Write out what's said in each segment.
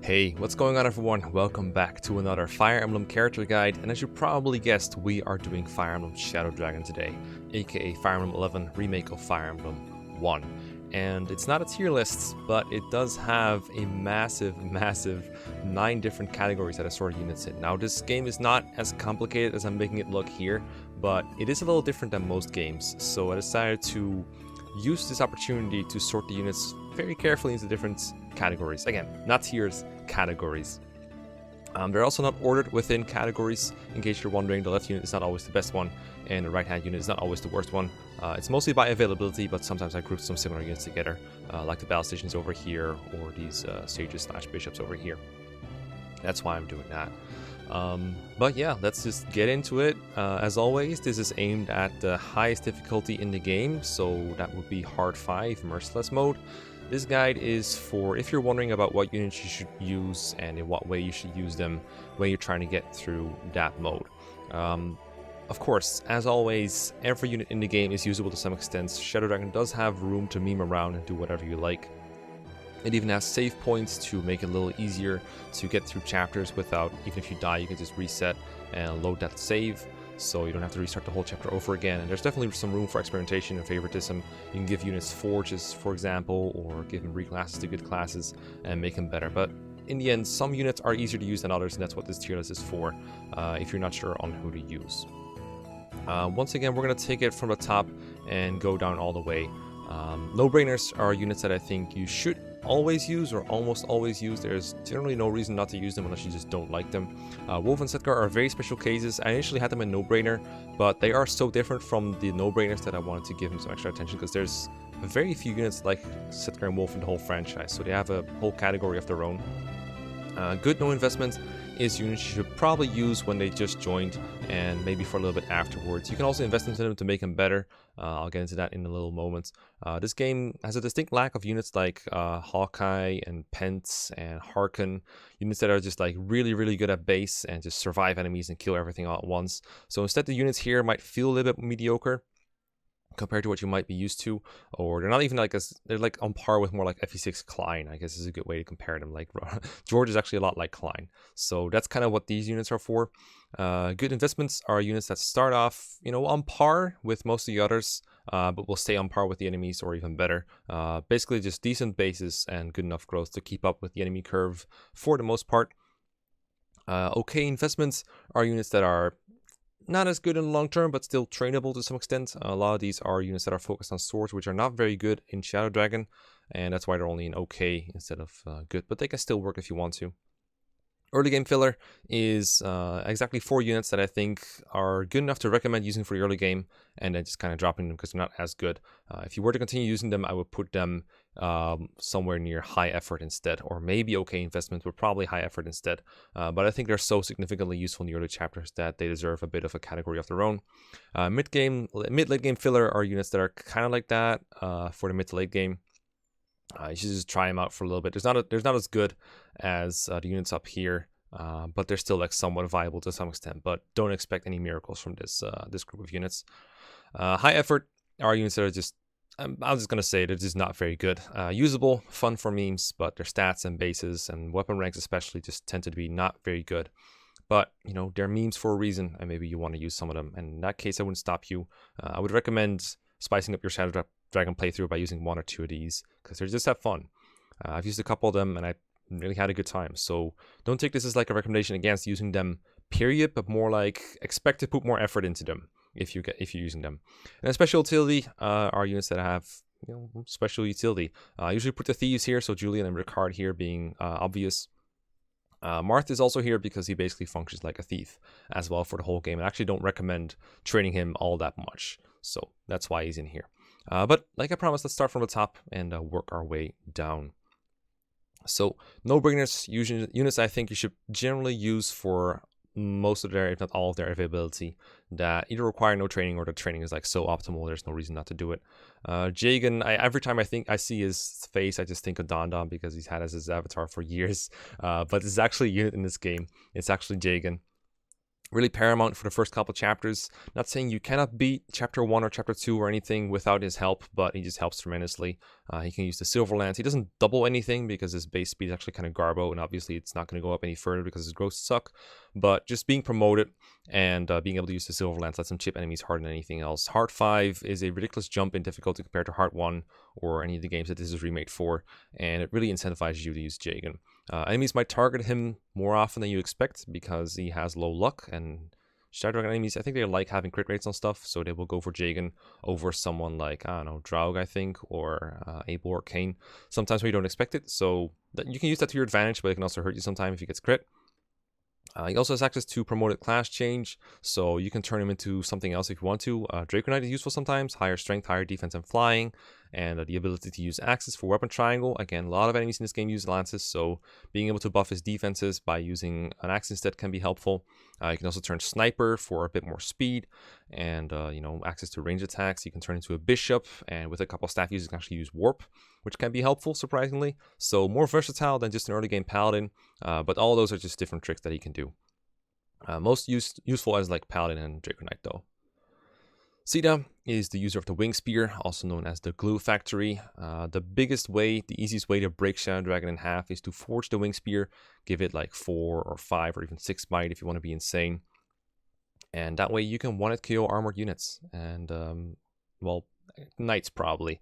Hey, what's going on everyone? Welcome back to another Fire Emblem character guide, and as you probably guessed, we are doing Fire Emblem Shadow Dragon today, aka Fire Emblem 11 remake of Fire Emblem 1. And it's not a tier list, but it does have a massive 9 different categories that I sort units in. Now this game is not as complicated as I'm making it look here, but it is a little different than most games, so I decided to use this opportunity to sort the units very carefully into different categories. Again, not tiers, categories. They're also not ordered within categories. In case you're wondering, the left unit is not always the best one, and the right hand unit is not always the worst one. It's mostly by availability, but sometimes I group some similar units together, like the Ballisticians over here, or these sages / bishops over here. That's why I'm doing that. But yeah, let's just get into it. As always, this is aimed at the highest difficulty in the game, so that would be Hard 5, Merciless mode. This guide is for if you're wondering about what units you should use and in what way you should use them when you're trying to get through that mode. Of course, as always, every unit in the game is usable to some extent. Shadow Dragon does have room to meme around and do whatever you like. It even has save points to make it a little easier to get through chapters without, even if you die, you can just reset and load that save, so you don't have to restart the whole chapter over again. And there's definitely some room for experimentation and favoritism. You can give units forges, for example, or give them reclasses to good classes and make them better. But in the end, some units are easier to use than others, and that's what this tier list is for, if you're not sure on who to use. Once again, we're going to take it from the top and go down all the way. No-brainers are units that I think you should always use or almost always use. There's generally no reason not to use them unless you just don't like them. Wolf and Setgar are very special cases. I initially had them in no-brainer, but they are so different from the no-brainers that I wanted to give them some extra attention, because there's very few units like Setgar and Wolf in the whole franchise, so they have a whole category of their own. Good no investment is units you should probably use when they just joined and maybe for a little bit afterwards. You can also invest into them to make them better. I'll get into that in a little moment. This game has a distinct lack of units like Hawkeye and Pence and Harken, units that are just like really good at base and just survive enemies and kill everything all at once. So instead, the units here might feel a little bit mediocre compared to what you might be used to, or they're not even like they're like on par with more like FE6 Klein, I guess is a good way to compare them. Like George is actually a lot like Klein, so that's kind of what these units are for. Good investments are units that start off, on par with most of the others, but will stay on par with the enemies or even better. Basically just decent bases and good enough growth to keep up with the enemy curve for the most part. Okay investments are units that are not as good in the long term, but still trainable to some extent. A lot of these are units that are focused on swords, which are not very good in Shadow Dragon, and that's why they're only in okay instead of good, but they can still work if you want to. Early game filler is exactly 4 units that I think are good enough to recommend using for the early game, and then just kind of dropping them because they're not as good. If you were to continue using them, I would put them somewhere near high effort instead, or maybe okay investment, but probably high effort instead. But I think they're so significantly useful in the early chapters that they deserve a bit of a category of their own. Mid-late game filler are units that are kind of like that for the mid to late game. You should just try them out for a little bit. They're not as good as the units up here, but they're still like somewhat viable to some extent. But don't expect any miracles from this group of units. High effort are units that are just, I was just gonna say, they're just not very good. Usable, fun for memes, but their stats and bases and weapon ranks especially just tend to be not very good. But they're memes for a reason, and maybe you want to use some of them. And in that case, I wouldn't stop you. I would recommend spicing up your Shadow Dragon playthrough by using 1 or 2 of these, because they just have fun. I've used a couple of them and I really had a good time, so don't take this as like a recommendation against using them period, but more like expect to put more effort into them if you're using them. And special utility are units that have special utility. I usually put the thieves here, so Julian and Ricard here being obvious. Marth is also here because he basically functions like a thief as well for the whole game. I actually don't recommend training him all that much, so that's why he's in here. But like I promised, let's start from the top and work our way down. So no-brainers, units I think you should generally use for most of their, if not all of their availability, that either require no training or the training is like so optimal there's no reason not to do it. Jagen, every time I see his face, I just think of Don because he's had as his avatar for years. But it's actually a unit in this game. It's actually Jagen. really paramount for the first couple chapters. Not saying you cannot beat chapter 1 or chapter 2 or anything without his help, but he just helps tremendously. He can use the Silver Lance. He doesn't double anything because his base speed is actually kind of garbo, and obviously it's not going to go up any further because his growths suck. But just being promoted and being able to use the Silver Lance lets him chip enemies harder than anything else. Heart 5 is a ridiculous jump in difficulty compared to Heart 1 or any of the games that this is remade for, and it really incentivizes you to use Jagen. Enemies might target him more often than you expect because he has low luck, and Shadow Dragon enemies, I think they like having crit rates on stuff, so they will go for Jagen over someone like, I don't know, Draug, I think, or Abel or Kane, sometimes when you don't expect it, so you can use that to your advantage, but it can also hurt you sometimes if he gets crit. He also has access to promoted class change, so you can turn him into something else if you want to. Draco Knight is useful sometimes, higher strength, higher defense, and flying, and the ability to use axes for weapon triangle. Again, a lot of enemies in this game use lances, so being able to buff his defenses by using an axe instead can be helpful. You can also turn sniper for a bit more speed, and access to range attacks. You can turn into a bishop, and with a couple staff uses, you can actually use warp, which can be helpful, surprisingly. So more versatile than just an early game paladin, but all those are just different tricks that he can do. Most useful as like paladin and Draco Knight though. Sita is the user of the Wing Spear, also known as the Glue Factory. The easiest way to break Shadow Dragon in half is to forge the Wing Spear, give it like 4 or 5 or even 6 bite if you want to be insane. And that way you can one-hit KO armored units and, knights probably,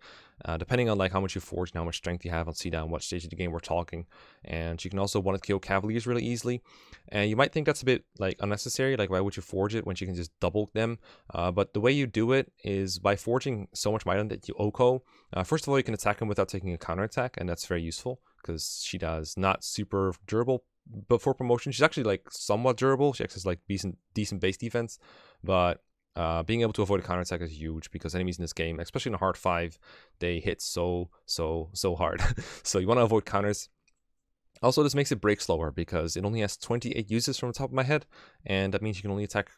depending on like how much you forge and how much strength you have on Sita and what stage of the game we're talking. And you can also one-hit KO Cavaliers really easily. And you might think that's a bit like unnecessary, like why would you forge it when you can just double them? But the way you do it is by forging so much item that you OHKO. First of all, you can attack him without taking a counterattack, and that's very useful because she does not super durable. But for promotion, she's actually like somewhat durable. She has like decent base defense, but being able to avoid a counterattack is huge because enemies in this game, especially in a Heart 5, they hit so hard. So you want to avoid counters. Also, this makes it break slower because it only has 28 uses from the top of my head, and that means you can only attack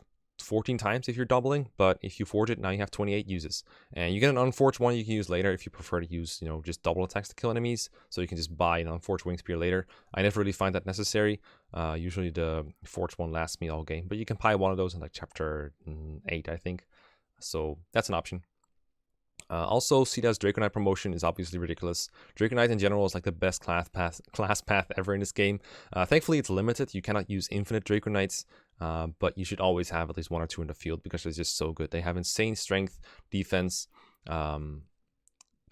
14 times if you're doubling, but if you forge it, now you have 28 uses. And you get an unforged one you can use later if you prefer to use, just double attacks to kill enemies, so you can just buy an unforged Wing Spear later. I never really find that necessary. Usually the forged one lasts me all game, but you can buy one of those in like chapter 8, I think. So that's an option. Also, Sita's Draco Knight promotion is obviously ridiculous. Draco Knight in general is like the best class path ever in this game. Thankfully, it's limited. You cannot use infinite Draco Knights, but you should always have at least 1 or 2 in the field because they're just so good. They have insane strength, defense,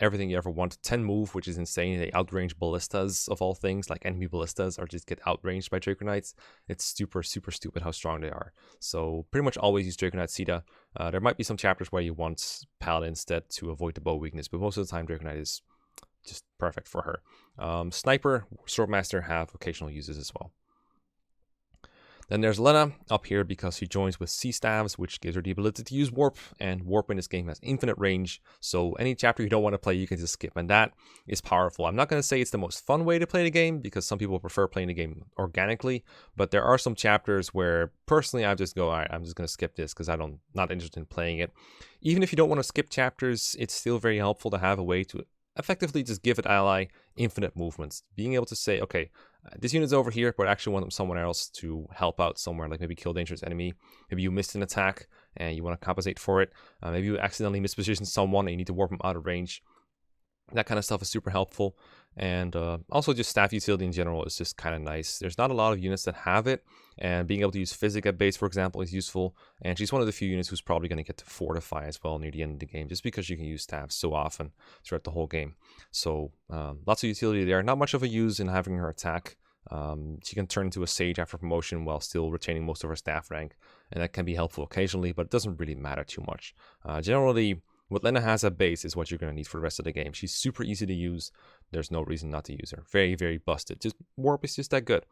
everything you ever want. 10 move, which is insane. They outrange ballistas of all things, like enemy ballistas, or just get outranged by Draco Knights. It's super stupid how strong they are. So pretty much always use Draco Knight Sita. There might be some chapters where you want Paladin instead to avoid the bow weakness, but most of the time Draco Knight is just perfect for her. Sniper, Swordmaster have occasional uses as well. Then there's Lena up here because she joins with Sea Staves, which gives her the ability to use Warp, and Warp in this game has infinite range, so any chapter you don't want to play, you can just skip, and that is powerful. I'm not going to say it's the most fun way to play the game, because some people prefer playing the game organically, but there are some chapters where, personally, I just go, alright, I'm just going to skip this, because I'm not interested in playing it. Even if you don't want to skip chapters, it's still very helpful to have a way to effectively just give an ally infinite movements. Being able to say, okay, this unit's over here, but I actually want someone else to help out somewhere, like maybe kill a dangerous enemy. Maybe you missed an attack and you want to compensate for it. Maybe you accidentally mispositioned someone and you need to warp them out of range. That kind of stuff is super helpful. And also just staff utility in general is just kind of nice. There's not a lot of units that have it, and being able to use Physic at base, for example, is useful. And she's one of the few units who's probably going to get to Fortify as well near the end of the game, just because you can use staffs so often throughout the whole game. So lots of utility there. Not much of a use in having her attack. She can turn into a Sage after promotion while still retaining most of her staff rank, and that can be helpful occasionally, but it doesn't really matter too much. Generally, what Lena has at base is what you're going to need for the rest of the game. She's super easy to use. There's no reason not to use her. Very busted. Just Warp is just that good.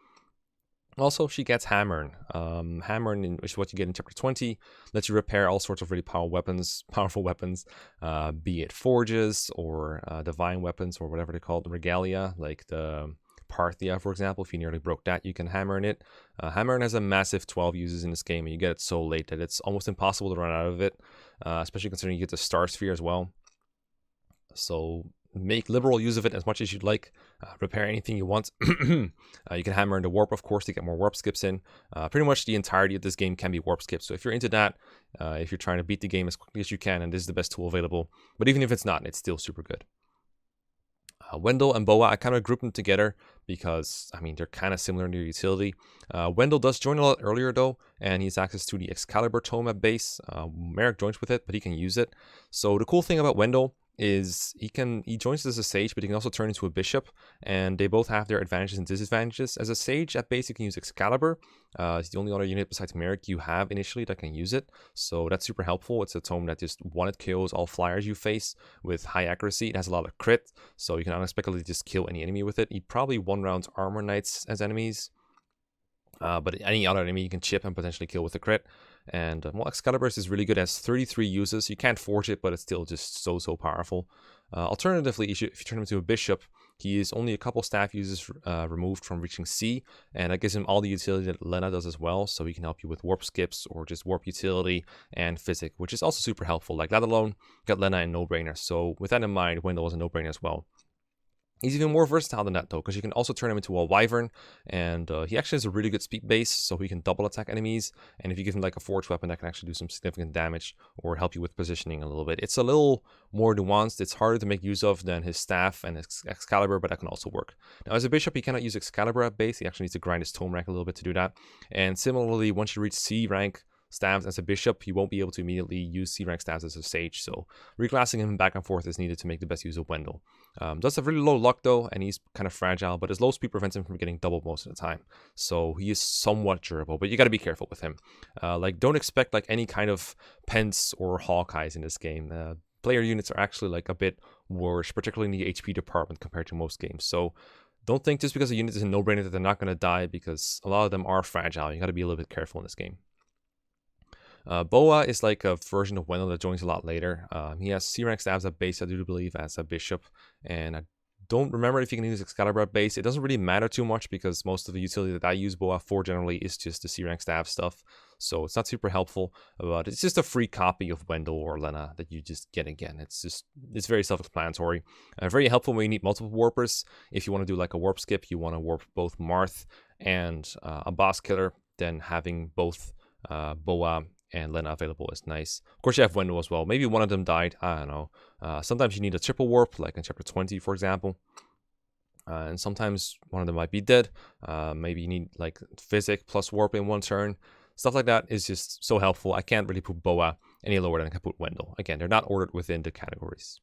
Also, she gets Hammering. Hammering, which is what you get in Chapter 20, lets you repair all sorts of really powerful weapons, be it forges or divine weapons or whatever they call it, the regalia, like the Parthia, for example. If you nearly broke that, you can hammer in it. Hammer has a massive 12 uses in this game, and you get it so late that it's almost impossible to run out of it, especially considering you get the Star Sphere as well. So make liberal use of it as much as you'd like. Repair anything you want. You can hammer into warp, of course, to get more warp skips in. Pretty much the entirety of this game can be warp skips. So if you're into that, if you're trying to beat the game as quickly as you can, and this is the best tool available. But even if it's not, it's still super good. Wendell and Boa, I kind of group them together because, I mean, they're kind of similar in their utility. Wendell does join a lot earlier, though, and he has access to the Excalibur tome at base. Merrick joins with it, but he can use it. So the cool thing about Wendell is he joins as a sage, but he can also turn into a bishop, and they both have their advantages and disadvantages. As a sage, at base, you can use Excalibur. It's the only other unit besides Merrick you have initially that can use it, so that's super helpful. It's a tome that just one-hit KOs all flyers you face with high accuracy. It has a lot of crit, so you can unexpectedly just kill any enemy with it. You'd probably one-round armor knights as enemies, but any other enemy you can chip and potentially kill with a crit. And well, Excalibur is really good. It has 33 uses. You can't forge it, but it's still just so powerful. Alternatively, if you turn him into a bishop, he is only a couple staff uses removed from reaching C, and that gives him all the utility that Lena does as well. So he can help you with warp skips or just warp utility and physic, which is also super helpful. Like that alone got Lena in no-brainer. So with that in mind, Wendell was a no-brainer as well. He's even more versatile than that, though, because you can also turn him into a wyvern, and he actually has a really good speed base, so he can double attack enemies, and if you give him like a forged weapon, that can actually do some significant damage or help you with positioning a little bit. It's a little more nuanced. It's harder to make use of than his staff and Excalibur, but that can also work. Now, as a bishop, he cannot use Excalibur at base. He actually needs to grind his tome rank a little bit to do that, and similarly, once you reach C rank staves as a bishop, you won't be able to immediately use C rank staves as a sage, so reclassing him back and forth is needed to make the best use of Wendell. Does have really low luck though, and he's kind of fragile, but his low speed prevents him from getting doubled most of the time, so he is somewhat durable, but you got to be careful with him. Like, don't expect like any kind of Pence or Hawkeyes in this game. Player units are actually like a bit worse, particularly in the HP department compared to most games, so don't think just because a unit is a no-brainer that they're not going to die, because a lot of them are fragile. You got to be a little bit careful in this game. Boa is like a version of Wendell that joins a lot later. He has C rank staves at base, I do believe, as a bishop, and I don't remember if you can use Excalibur at base. It doesn't really matter too much because most of the utility that I use Boa for generally is just the C rank staff stuff, so it's not super helpful, but it's just a free copy of Wendell or Lena that you just get again. It's very self-explanatory. Very helpful when you need multiple warpers. If you want to do like a warp skip, you want to warp both Marth and a boss killer, then having both Boa and Lena available is nice. Of course, you have Wendell as well. Maybe one of them died. I don't know. Sometimes you need a triple warp, like in chapter 20, for example. And sometimes one of them might be dead. Maybe you need like physic plus warp in one turn. Stuff like that is just so helpful. I can't really put Boa any lower than I can put Wendell. Again, they're not ordered within the categories.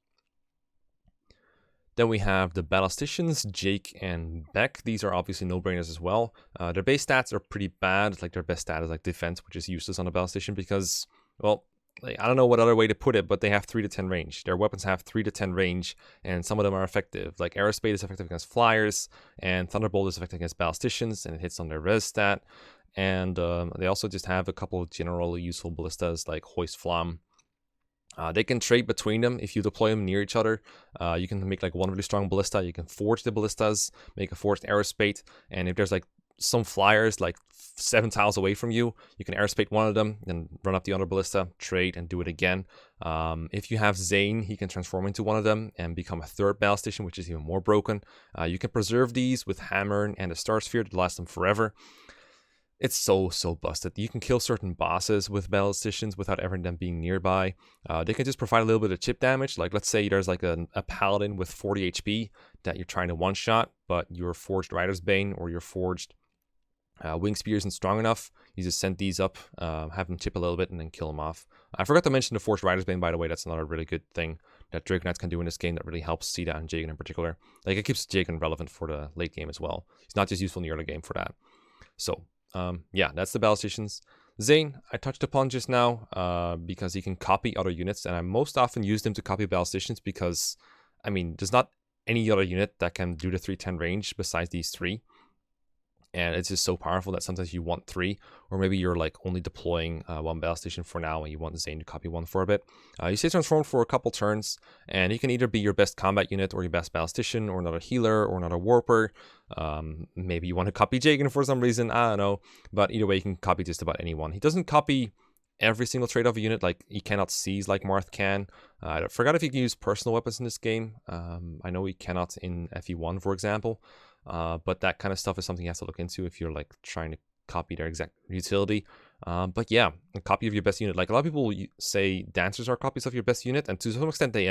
Then we have the Ballisticians, Jake and Beck. These are obviously no-brainers as well. Their base stats are pretty bad. Like, their best stat is like defense, which is useless on a Ballistician because, well, like, I don't know what other way to put it, but they have 3 to 10 range. Their weapons have 3 to 10 range, and some of them are effective. Like, Aerospade is effective against flyers, and Thunderbolt is effective against Ballisticians, and it hits on their res stat. And they also just have a couple of generally useful ballistas like Hoist Flam. They can trade between them if you deploy them near each other. You can make like one really strong ballista. You can forge the ballistas, make a forged aerospate, and if there's like some flyers like 7 tiles away from you, you can aerospate one of them, then run up the other ballista, trade, and do it again. If you have Zane, he can transform into one of them and become a 3rd Ballistician, which is even more broken. You can preserve these with Hammer and the Star Sphere to last them forever. It's so busted. You can kill certain bosses with Ballisticians without ever them being nearby. They can just provide a little bit of chip damage. Like, let's say there's like a paladin with 40 HP that you're trying to one-shot, but your forged Rider's Bane or your forged Wing Spear isn't strong enough. You just send these up, have them chip a little bit, and then kill them off. I forgot to mention the forged Rider's Bane, by the way. That's another really good thing that Drake Knights can do in this game that really helps Sita and Jagen in particular. Like, it keeps Jagen relevant for the late game as well. He's not just useful in the early game for that. So, yeah, that's the Ballisticians. Zane, I touched upon just now because he can copy other units, and I most often use them to copy Ballisticians because, I mean, there's not any other unit that can do the 310 range besides these 3. And it's just so powerful that sometimes you want 3, or maybe you're like only deploying 1 Ballistician for now and you want Zane to copy 1 for a bit. You stay transformed for a couple turns, and he can either be your best combat unit or your best Ballistician or another healer or another warper. Maybe you want to copy Jagen for some reason, I don't know. But either way, you can copy just about anyone. He doesn't copy every single trait of a unit. Like, he cannot seize like Marth can. I forgot if he can use personal weapons in this game. I know he cannot in FE1, for example. But that kind of stuff is something you have to look into if you're like trying to copy their exact utility. But yeah, a copy of your best unit. Like, a lot of people say dancers are copies of your best unit, and to some extent they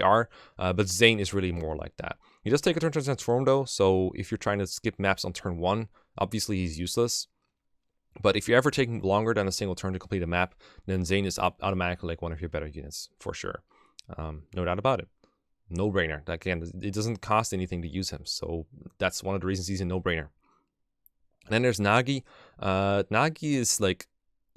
are. But Zane is really more like that. He does take a turn to transform though, so if you're trying to skip maps on turn 1, obviously he's useless. But if you're ever taking longer than a single turn to complete a map, then Zane is automatically like one of your better units, for sure. No doubt about it. No-brainer. Again, it doesn't cost anything to use him, so that's one of the reasons he's a no-brainer. And then there's Nagi. Nagi is like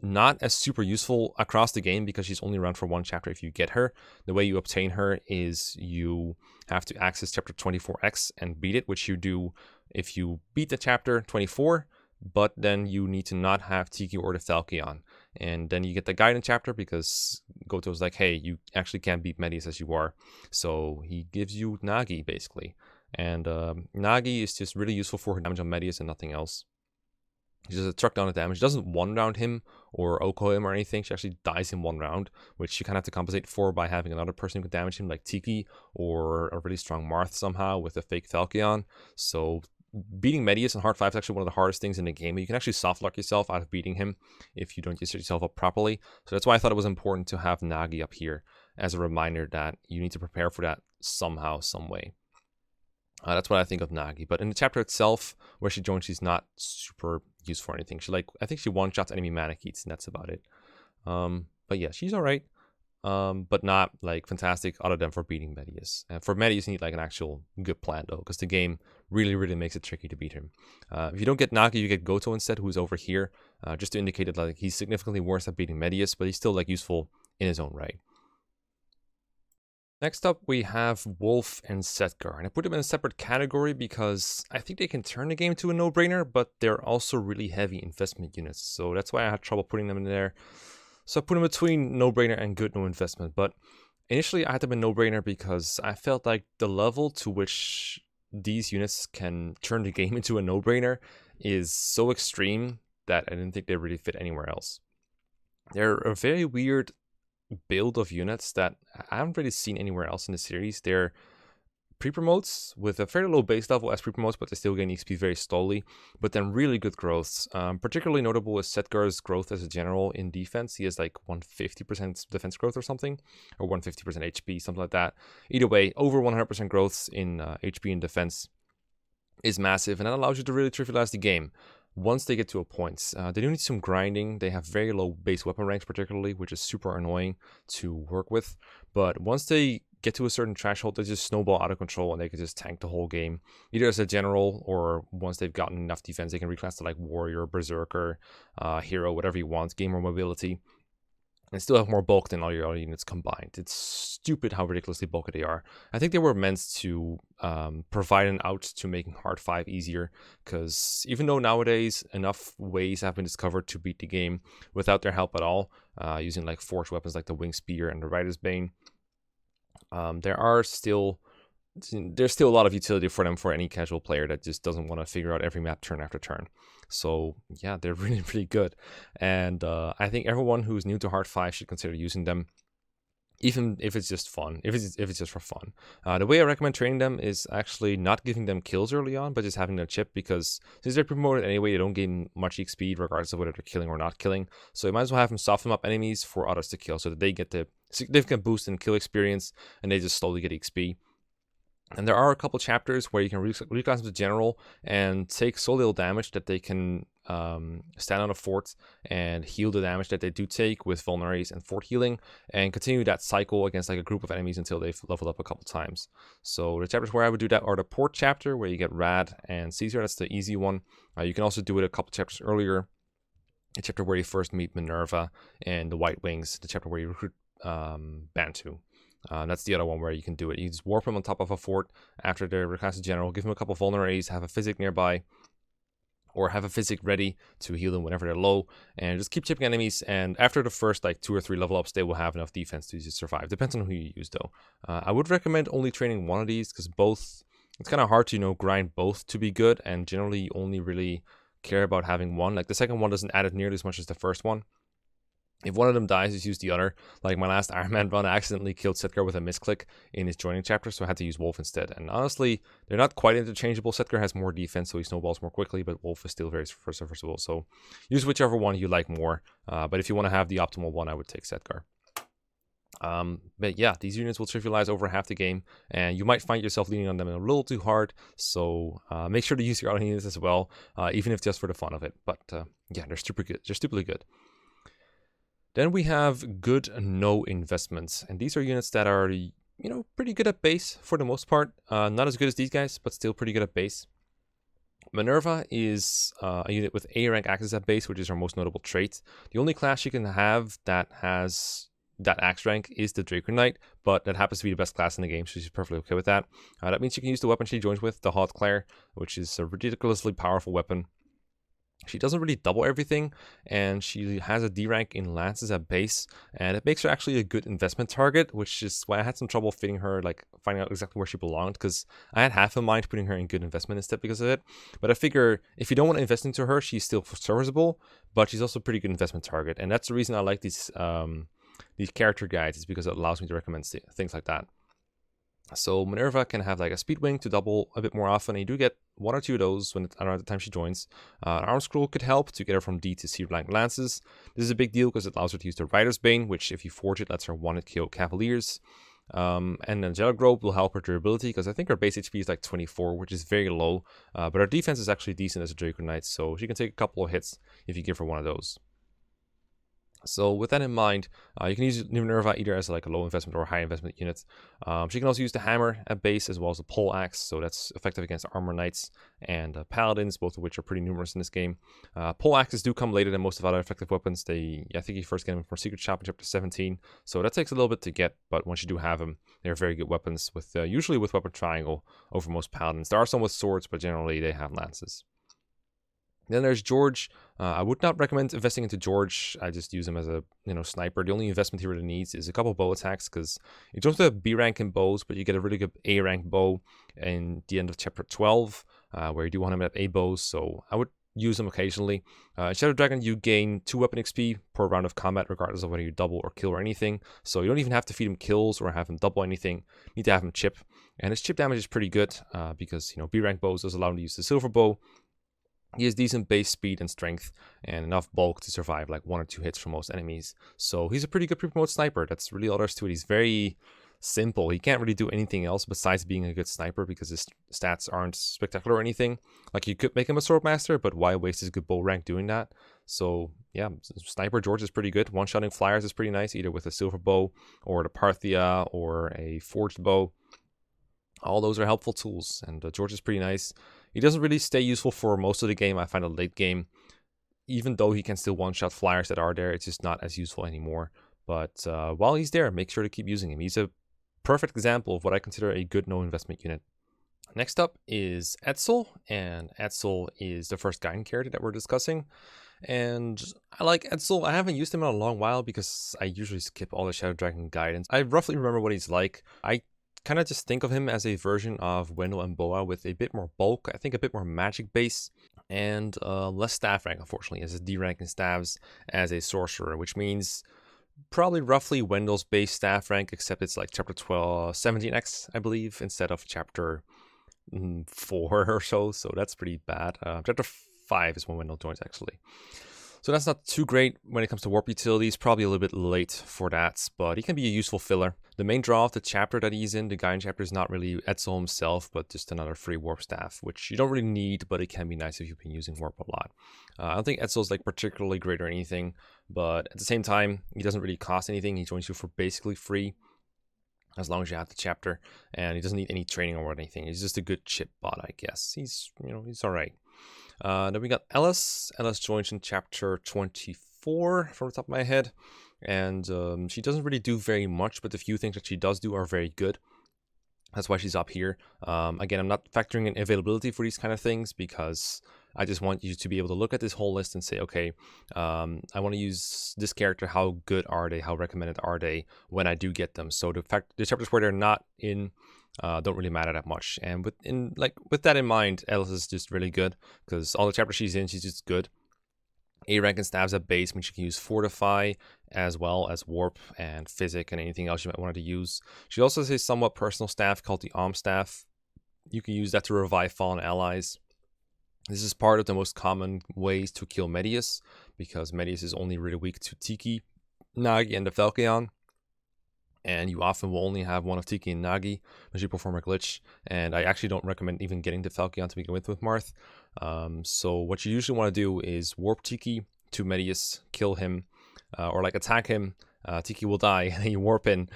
not as super useful across the game because she's only around for one chapter if you get her. The way you obtain her is you have to access chapter 24X and beat it, which you do if you beat the chapter 24, but then you need to not have Tiki or the Falchion. And then you get the guidance chapter because Goto's like, hey, you actually can't beat Medius as you are. So he gives you Nagi, basically. And Nagi is just really useful for her damage on Medius and nothing else. She does a truck down the damage. She doesn't one-round him or Oko him or anything. She actually dies in one round, which you kind of have to compensate for by having another person who can damage him, like Tiki or a really strong Marth somehow with a fake Falchion. So beating Medius in Hard 5 is actually one of the hardest things in the game. You can actually soft-lock yourself out of beating him if you don't set yourself up properly. So that's why I thought it was important to have Nagi up here as a reminder that you need to prepare for that somehow, some way. That's what I think of Nagi. But in the chapter itself, where she joins, she's not super used for anything. I think she one-shots enemy Manakits, and that's about it. But yeah, she's alright. But not like fantastic other than for beating Medius. And for Medius, you need like an actual good plan though, because the game really, really makes it tricky to beat him. If you don't get Nagi, you get Goto instead, who's over here, just to indicate that like he's significantly worse at beating Medius, but he's still like useful in his own right. Next up, we have Wolf and Setgar, and I put them in a separate category because I think they can turn the game to a no-brainer, but they're also really heavy investment units, so that's why I had trouble putting them in there. So I put them between no-brainer and good no investment, but initially I had them in no-brainer because I felt like the level to which these units can turn the game into a no-brainer is so extreme that I didn't think they really fit anywhere else. They're a very weird build of units that I haven't really seen anywhere else in the series. They're pre-promotes with a fairly low base level as pre-promotes, but they still gain XP very slowly, but then really good growths. Particularly notable is Setgar's growth as a general in defense. He has like 150% defense growth or something, or 150% HP, something like that. Either way, over 100% growths in HP and defense is massive, and that allows you to really trivialize the game once they get to a point. They do need some grinding. They have very low base weapon ranks particularly, which is super annoying to work with. But once they get to a certain threshold, they just snowball out of control and they can just tank the whole game. Either as a general or once they've gotten enough defense, they can reclass to like warrior, berserker, hero, whatever you want, gamer mobility, and still have more bulk than all your other units combined. It's stupid how ridiculously bulky they are. I think they were meant to provide an out to making Hard 5 easier, because even though nowadays enough ways have been discovered to beat the game without their help at all, using like forged weapons like the Wing Spear and the Rider's Bane, there's still a lot of utility for them for any casual player that just doesn't want to figure out every map turn after turn. So yeah, they're really, really good. And I think everyone who's new to Hard 5 should consider using them, even if it's just fun, if it's just for fun. The way I recommend training them is actually not giving them kills early on, but just having them chip, because since they're promoted anyway, they don't gain much XP regardless of whether they're killing or not killing. So you might as well have them soften up enemies for others to kill so that they get the significant boost in kill experience and they just slowly get XP. And there are a couple chapters where you can reclass them to general and take so little damage that they can stand on a fort and heal the damage that they do take with vulneraries and fort healing, and continue that cycle against like a group of enemies until they've leveled up a couple times. So the chapters where I would do that are the port chapter, where you get Rad and Caesar. That's the easy one. You can also do it a couple chapters earlier. The chapter where you first meet Minerva and the White Wings. The chapter where you recruit Bantu. That's the other one where you can do it. You just warp them on top of a fort after they're reclassed general, give them a couple of vulneraries, have a physic nearby, or have a physic ready to heal them whenever they're low, and just keep chipping enemies. And after the first like 2 or 3 level ups, they will have enough defense to just survive. Depends on who you use though. I would recommend only training one of these, because both, it's kind of hard to grind both to be good, and generally you only really care about having one. Like the second one doesn't add it nearly as much as the first one. If one of them dies, just use the other. Like my last Iron Man run, I accidentally killed Setgar with a misclick in his joining chapter, so I had to use Wolf instead. And honestly, they're not quite interchangeable. Setgar has more defense, so he snowballs more quickly, but Wolf is still very serviceable. So use whichever one you like more. But if you want to have the optimal one, I would take Setgar. But yeah, these units will trivialize over half the game, and you might find yourself leaning on them a little too hard. So make sure to use your other units as well, even if just for the fun of it. But yeah, they're super good. They're stupidly good. Then we have good no investments, and these are units that are, pretty good at base for the most part. Not as good as these guys, but still pretty good at base. Minerva is a unit with A rank access at base, which is her most notable trait. The only class you can have that has that axe rank is the Draco Knight, but that happens to be the best class in the game, so she's perfectly okay with that. That means she can use the weapon she joins with, the Hot Claire, which is a ridiculously powerful weapon. She doesn't really double everything, and she has a D rank in lances at base, and it makes her actually a good investment target, which is why I had some trouble fitting her, finding out exactly where she belonged, because I had half in mind putting her in good investment instead because of it. But I figure if you don't want to invest into her, she's still serviceable, but she's also a pretty good investment target, and that's the reason I like these character guides, is because it allows me to recommend things like that. So Minerva can have a speed wing to double a bit more often, and you do get 1 or 2 of those around the time she joins. An arm scroll could help to get her from D to C rank lances. This is a big deal because it allows her to use the Rider's Bane, which if you forge it, lets her one-hit KO Cavaliers. And then Gel Grove will help her durability, because I think her base HP is 24, which is very low. But her defense is actually decent as a Draco Knight, so she can take a couple of hits if you give her one of those. So with that in mind, you can use Minerva either as a low investment or high investment unit. She can also use the hammer at base as well as the pole axe, so that's effective against armor knights and paladins, both of which are pretty numerous in this game. Pole axes do come later than most of other effective weapons. I think you first get them from Secret Shop in chapter 17, so that takes a little bit to get, but once you do have them, they're very good weapons, with usually with weapon triangle over most paladins. There are some with swords, but generally they have lances. Then there's George. I would not recommend investing into George. I just use him as a sniper. The only investment he really needs is a couple bow attacks, because you don't have B rank in bows, but you get a really good A rank bow in the end of chapter 12, where you do want him at A bows. So I would use him occasionally. Shadow Dragon, you gain 2 weapon XP per round of combat, regardless of whether you double or kill or anything. So you don't even have to feed him kills or have him double anything. You need to have him chip, and his chip damage is pretty good because B rank bows does allow him to use the silver bow. He has decent base speed and strength and enough bulk to survive 1 or 2 hits from most enemies. So he's a pretty good pre-promote sniper. That's really all there is to it. He's very simple. He can't really do anything else besides being a good sniper, because his stats aren't spectacular or anything. You could make him a swordmaster, but why waste his good bow rank doing that? So yeah, Sniper George is pretty good. One-shotting flyers is pretty nice, either with a silver bow or the Parthia or a forged bow. All those are helpful tools, and George is pretty nice. He doesn't really stay useful for most of the game. I find a late game, even though he can still one-shot flyers that are there, it's just not as useful anymore. But while he's there, make sure to keep using him. He's a perfect example of what I consider a good no-investment unit. Next up is Ezel, and Ezel is the first Guiding character that we're discussing. And I like Ezel. I haven't used him in a long while because I usually skip all the Shadow Dragon guidance. I roughly remember what he's like. I kind of just think of him as a version of Wendell and Boa with a bit more bulk, I think a bit more magic base, and less staff rank, unfortunately, as a D rank in staves as a sorcerer, which means probably roughly Wendell's base staff rank, except it's chapter 17x, I believe, instead of chapter 4 or so that's pretty bad. Chapter 5 is when Wendell joins, actually. So that's not too great when it comes to warp utilities, probably a little bit late for that, but he can be a useful filler. The main draw of the chapter that he's in, the Guiding chapter, is not really Ezel himself, but just another free warp staff, which you don't really need, but it can be nice if you've been using warp a lot. I don't think Etzel's particularly great or anything, but at the same time, he doesn't really cost anything. He joins you for basically free, as long as you have the chapter, and he doesn't need any training or anything. He's just a good chip bot, I guess. He's all right. Then we got Ellis. Ellis joins in chapter 24 from the top of my head, and she doesn't really do very much, but the few things that she does do are very good. That's why she's up here. Again, I'm not factoring in availability for these kind of things, because I just want you to be able to look at this whole list and say, okay, I want to use this character. How good are they? How recommended are they when I do get them? So the chapters where they're not in don't really matter that much. And with that in mind, Ellis is just really good, because all the chapters she's in, she's just good. A rank and stabs at base means she can use Fortify as well as Warp and Physic and anything else you might want to use. She also has a somewhat personal staff called the Alm Staff. You can use that to revive fallen allies. This is part of the most common ways to kill Medius, because Medius is only really weak to Tiki, Nagi, and the Falchion. And you often will only have one of Tiki and Nagi when you perform a glitch. And I actually don't recommend even getting the Falchion to begin with Marth. So what you usually want to do is warp Tiki to Medius, kill him, or like attack him. Tiki will die, and then you warp in,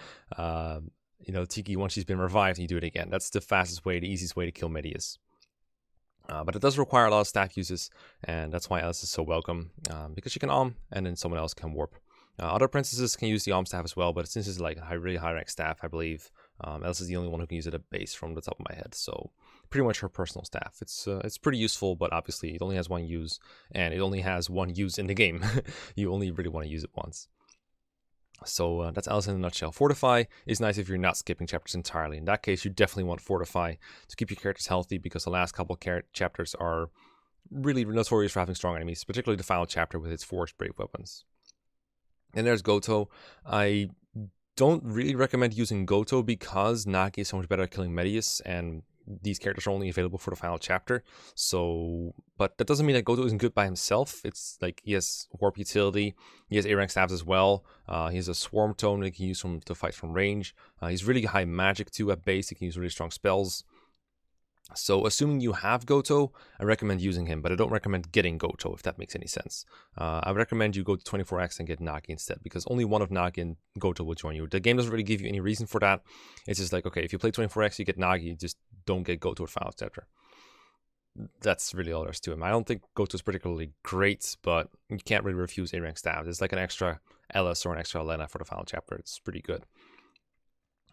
Tiki once she's been revived, and you do it again. That's the fastest way, the easiest way to kill Medius. But it does require a lot of staff uses, and that's why Alice is so welcome, because she can Alm, and then someone else can warp. Other princesses can use the Alm Staff as well, but since it's like a really high rank staff, I believe, Alice is the only one who can use it at base from the top of my head. So pretty much her personal staff. It's pretty useful, but obviously it only has one use, and it only has one use in the game. You only really want to use it once. So that's Alice in a nutshell. Fortify is nice if you're not skipping chapters entirely. In that case, you definitely want Fortify to keep your characters healthy, because the last couple of chapters are really notorious for having strong enemies, particularly the final chapter with its Forged Brave weapons. And there's Goto. I don't really recommend using Goto because Nagi is so much better at killing Medius, and these characters are only available for the final chapter. So, but that doesn't mean that Goto isn't good by himself. It's like he has warp utility, he has A-rank stabs as well. He has a swarm tome that he can use to fight from range. He's really high magic too at base. He can use really strong spells. So assuming you have Goto, I recommend using him, but I don't recommend getting Goto, if that makes any sense. I would recommend you go to 24x and get Nagi instead, because only one of Nagi and Goto will join you. The game doesn't really give you any reason for that. It's just like, okay, if you play 24x, you get Nagi, just don't get Goto at final chapter. That's really all there is to him. I don't think Goto is particularly great, but you can't really refuse A-rank stabs. It's like an extra Ellis or an extra Lena for the final chapter. It's pretty good.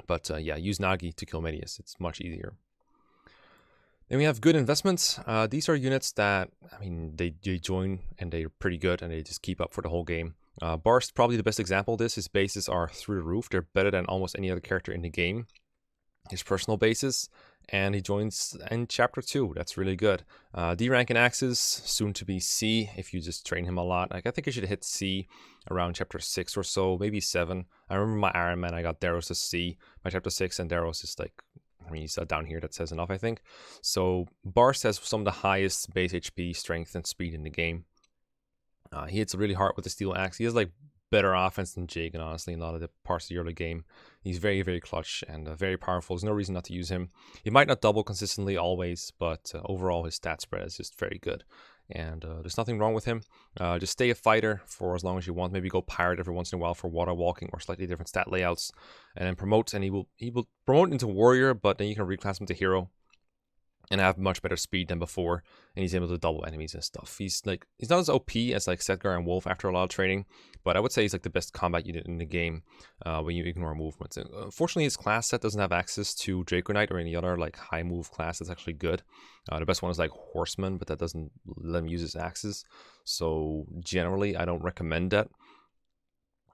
But yeah, use Nagi to kill Medius. It's much easier. Then we have good investments. These are units that, I mean, they join and they're pretty good and they just keep up for the whole game. Barst, probably the best example of this. His bases are through the roof. They're better than almost any other character in the game. His personal bases, and he joins in chapter 2. That's really good. D rank in axes, soon to be C if you just train him a lot. Like, I think I should hit C around chapter 6 or so, maybe 7. I remember my Iron Man, I got Daros to C by chapter 6, and Daros is like, I mean, he's down here, that says enough, I think. So Barst has some of the highest base HP, strength, and speed in the game. He hits really hard with the steel axe. He has like better offense than Jagen, honestly, in a lot of the parts of the early game. He's very, very clutch and very powerful. There's no reason not to use him. He might not double consistently always, but overall his stat spread is just very good. And there's nothing wrong with him. Just stay a fighter for as long as you want. Maybe go pirate every once in a while for water walking or slightly different stat layouts, and then promote. And he will promote into warrior, but then you can reclass him to hero and have much better speed than before, and he's able to double enemies and stuff. He's not as OP as like Sedgar and Wolf after a lot of training, but I would say he's like the best combat unit in the game when you ignore movements. And, unfortunately, his class set doesn't have access to Draco Knight or any other like high move class that's actually good. The best one is like Horseman, but that doesn't let him use his axes. So generally, I don't recommend that.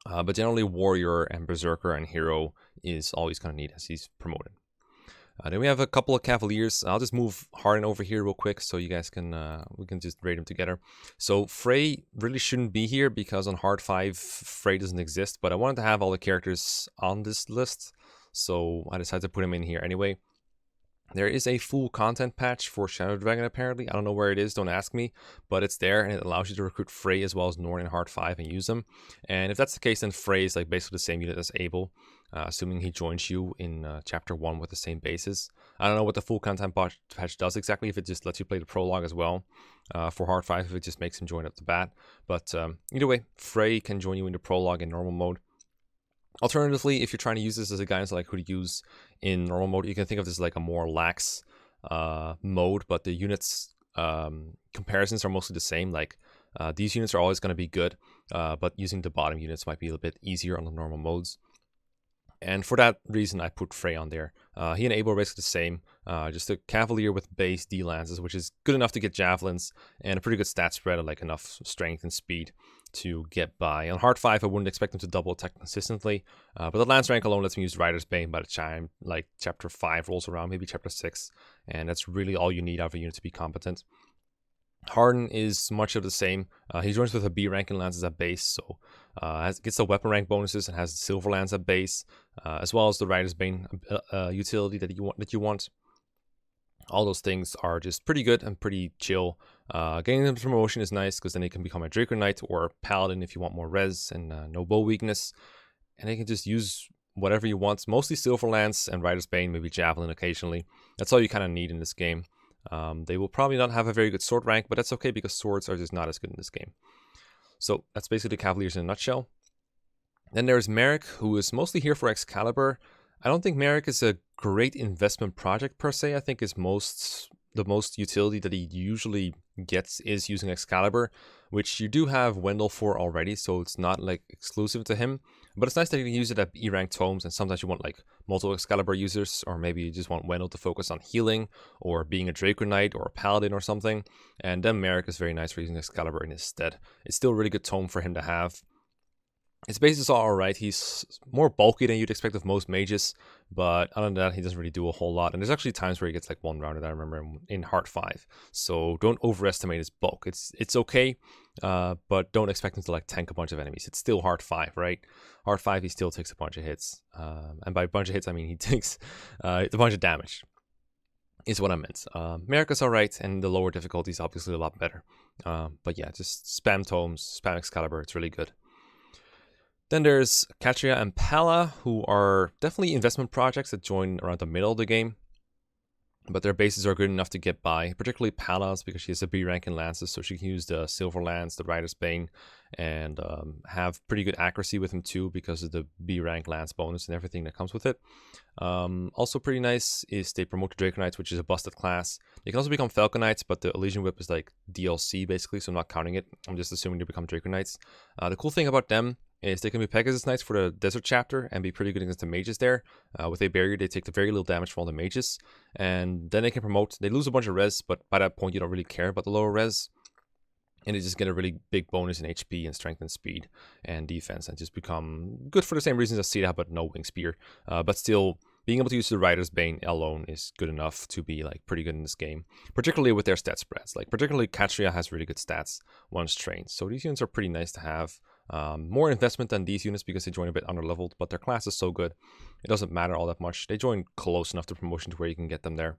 But generally, Warrior and Berserker and Hero is always going to need as he's promoted. Then we have a couple of Cavaliers. I'll just move Harden over here real quick so you guys can, we can just raid them together. So Frey really shouldn't be here because on Hard 5, Frey doesn't exist, but I wanted to have all the characters on this list, so I decided to put him in here anyway. There is a full content patch for Shadow Dragon apparently. I don't know where it is, don't ask me, but it's there and it allows you to recruit Frey as well as Norn in Hard 5 and use them. And if that's the case, then Frey is like basically the same unit as Abel, assuming he joins you in chapter 1 with the same bases. I don't know what the full content patch does exactly, if it just lets you play the prologue as well. For Hard 5, if it just makes him join up the bat. But either way, Frey can join you in the prologue in normal mode. Alternatively, if you're trying to use this as a guidance like who to use in normal mode, you can think of this like a more lax mode, but the units comparisons are mostly the same. Like these units are always going to be good, but using the bottom units might be a little bit easier on the normal modes. And for that reason, I put Frey on there. He and Abel are basically the same. Just a Cavalier with base D-lances, which is good enough to get javelins, and a pretty good stat spread of like enough strength and speed to get by. On Hard 5, I wouldn't expect him to double attack consistently, but the Lance rank alone lets me use Rider's Bane by the time like chapter 5 rolls around, maybe chapter 6, and that's really all you need out of a unit to be competent. Harden is much of the same. He joins with a B rank and lances at base, so gets the weapon rank bonuses and has silver lance at base, as well as the Rider's Bane utility that you want. All those things are just pretty good and pretty chill. Getting them to promotion is nice because then they can become a Draco Knight or a Paladin if you want more res and no bow weakness. And they can just use whatever you want. Mostly Silver Lance and Rider's Bane, maybe Javelin occasionally. That's all you kind of need in this game. They will probably not have a very good sword rank, but that's okay because swords are just not as good in this game. So that's basically the Cavaliers in a nutshell. Then there's Merrick, who is mostly here for Excalibur. I don't think Merrick is a great investment project per se. I think the most utility that he usually gets is using Excalibur, which you do have Wendell for already, so it's not like exclusive to him. But it's nice that you can use it at E-rank tomes, and sometimes you want like multiple Excalibur users, or maybe you just want Wendell to focus on healing, or being a Draco Knight, or a Paladin or something. And then Merrick is very nice for using Excalibur in his stead. It's still a really good tome for him to have. His base is alright. He's more bulky than you'd expect of most mages, but other than that, he doesn't really do a whole lot. And there's actually times where he gets like one rounded, I remember in Heart 5. So don't overestimate his bulk. It's okay, but don't expect him to like tank a bunch of enemies. It's still Heart 5, right? Heart 5, he still takes a bunch of hits. And by a bunch of hits, I mean he takes a bunch of damage, is what I meant. Merrick is alright, and the lower difficulty is obviously a lot better. But yeah, just spam tomes, spam Excalibur, it's really good. Then there's Katria and Pala, who are definitely investment projects that join around the middle of the game. But their bases are good enough to get by, particularly Pala's because she has a B rank in lances, so she can use the Silver Lance, the Rider's Bane, and have pretty good accuracy with him too because of the B rank lance bonus and everything that comes with it. Also pretty nice is they promote the Draco Knights, which is a busted class. You can also become Falcon Knights, but the Elysian Whip is like DLC basically, so I'm not counting it. I'm just assuming they become Draco Knights. The cool thing about them is they can be Pegasus Knights for the Desert Chapter and be pretty good against the mages there. With a barrier, they take the very little damage from all the mages, and then they can promote. They lose a bunch of res, but by that point, you don't really care about the lower res, and they just get a really big bonus in HP and strength and speed and defense, and just become good for the same reasons as Sita, but no Wing Spear. But still, being able to use the Rider's Bane alone is good enough to be like pretty good in this game, particularly with their stat spreads. Like particularly Katria has really good stats once trained, so these units are pretty nice to have. More investment than these units because they join a bit under-leveled, but their class is so good, it doesn't matter all that much. They join close enough to promotion to where you can get them there.